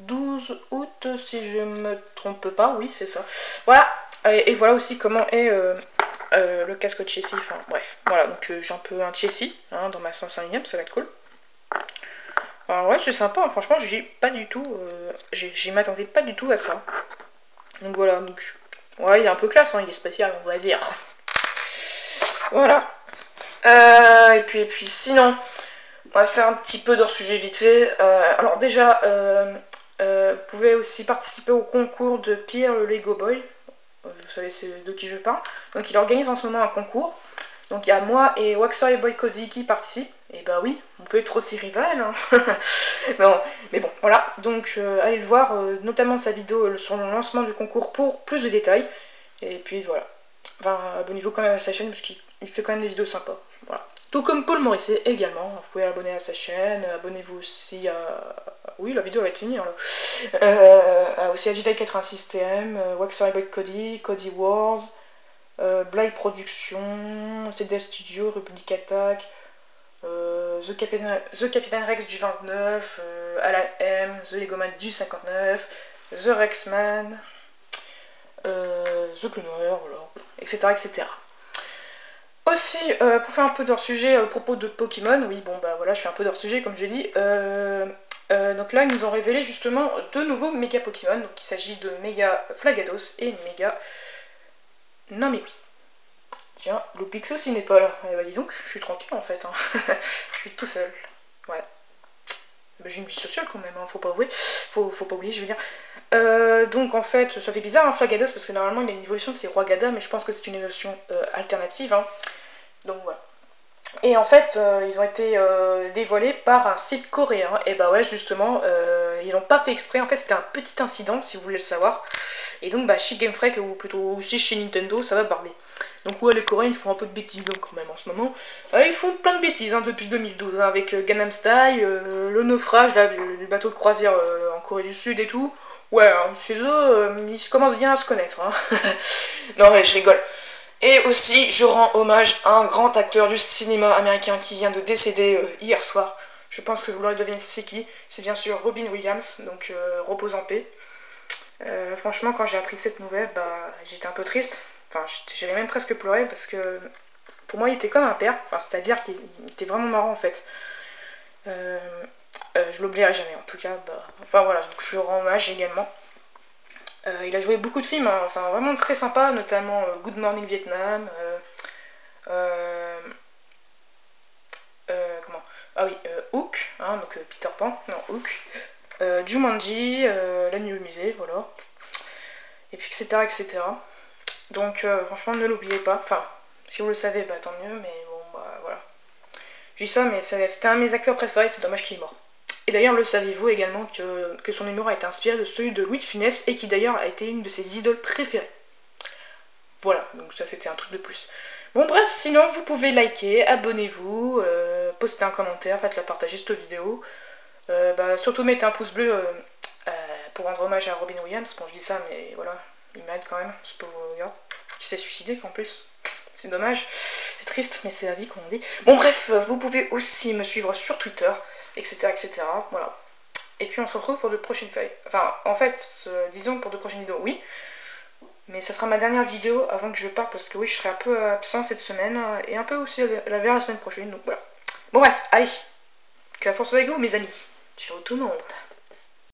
12 août, si je me trompe pas, oui, c'est ça. Voilà, et voilà aussi comment est le casque de Chessie, enfin bref. Voilà, donc j'ai un peu un Chessie hein, dans ma 501ème, ça va être cool. Alors ouais, c'est sympa, hein, franchement, j'y m'attendais pas du tout à ça. Donc voilà, donc ouais, il est un peu classe, hein, il est spécial, on va dire. Voilà. Et puis sinon, on va faire un petit peu d'hors-sujet vite fait. Alors déjà, vous pouvez aussi participer au concours de Pierre le Lego Boy. Vous savez c'est de qui je parle. Donc il organise en ce moment un concours. Donc il y a moi et Waxer et Boy Cody qui participent. Et bah oui, on peut être aussi rival. Hein. Non, mais bon, voilà. Donc allez le voir, notamment sa vidéo sur le lancement du concours pour plus de détails. Et puis voilà. Enfin, abonnez-vous quand même à sa chaîne parce qu'il fait quand même des vidéos sympas. Voilà. Tout comme Paul Morisset également. Vous pouvez abonner à sa chaîne. Abonnez-vous aussi à. Oui, la vidéo va être finie là. Aussi à Jedi86 TM, Waxer et Boy Cody, Cody Wars, Blind Productions, CDL Studio, Republic Attack, The Captain Rex du 29, Alan M, The Legoman du 59, The Rexman, The Cloner, voilà, etc. etc. Aussi, pour faire un peu d'hors sujet au propos de Pokémon, oui, bon bah voilà, je fais un peu d'hors sujet comme j'ai dit. Donc là, ils nous ont révélé justement deux nouveaux méga Pokémon. Donc il s'agit de Méga Flagados et Méga Namewi. Tiens, Loupix aussi n'est pas là. Eh bah dis donc, je suis tranquille en fait. Hein. Je suis tout seul. Ouais. Bah, j'ai une vie sociale quand même, hein, faut pas oublier. Faut pas oublier, je veux dire. Donc en fait, ça fait bizarre, hein, Flagados, parce que normalement il a une évolution, c'est Roi-Gada, mais je pense que c'est une évolution alternative. Hein. Donc voilà. Et en fait, ils ont été dévoilés par un site coréen. Et bah ouais, justement, ils l'ont pas fait exprès. En fait, c'était un petit incident, si vous voulez le savoir. Et donc, bah, chez Game Freak, ou plutôt aussi chez Nintendo, ça va parler. Donc ouais, les Coréens, ils font un peu de bêtises donc, quand même en ce moment. Ils font plein de bêtises hein, depuis 2012, hein, avec Gangnam Style, le naufrage là, du bateau de croisière en Corée du Sud et tout. Ouais, hein, chez eux, ils commencent bien à se connaître. Hein. Non, ouais, je rigole. Et aussi, je rends hommage à un grand acteur du cinéma américain qui vient de décéder hier soir. Je pense que vous l'aurez deviné c'est qui. C'est bien sûr Robin Williams, donc repose en paix. Franchement, quand j'ai appris cette nouvelle, bah, j'étais un peu triste. Enfin, j'allais même presque pleurer parce que pour moi, il était comme un père. Enfin, c'est-à-dire qu'il était vraiment marrant en fait. Je l'oublierai jamais en tout cas. Bah, enfin voilà, donc je lui rends hommage également. Il a joué beaucoup de films, hein, enfin vraiment très sympa, notamment Good Morning Vietnam. Comment Ah oui, Hook, hein, donc Peter Pan, non Hook. Jumanji, La Nuit au musée, voilà. Et puis etc. etc. Donc franchement ne l'oubliez pas. Enfin, si vous le savez, bah tant mieux, mais bon bah voilà. Je dis ça, mais c'était un de mes acteurs préférés, c'est dommage qu'il est mort. Et d'ailleurs, le saviez-vous également que son humour a été inspiré de celui de Louis de Funès et qui d'ailleurs a été une de ses idoles préférées. Voilà, donc ça c'était un truc de plus. Bon bref, sinon vous pouvez liker, abonnez-vous, postez un commentaire, faites-la partager cette vidéo. Surtout mettez un pouce bleu pour rendre hommage à Robin Williams. Bon je dis ça mais voilà, il m'aide quand même, ce pauvre gars, qui s'est suicidé en plus. C'est dommage, c'est triste, mais c'est la vie comme on dit. Bon bref, vous pouvez aussi me suivre sur Twitter, etc. etc. Voilà. Et puis on se retrouve pour de prochaines feuilles. Enfin, en fait, disons pour de prochaines vidéos, oui. Mais ça sera ma dernière vidéo avant que je parte parce que oui, je serai un peu absent cette semaine et un peu aussi vers la semaine prochaine. Donc voilà. Bon bref, allez. Que la force soit avec vous, mes amis. Ciao tout le monde.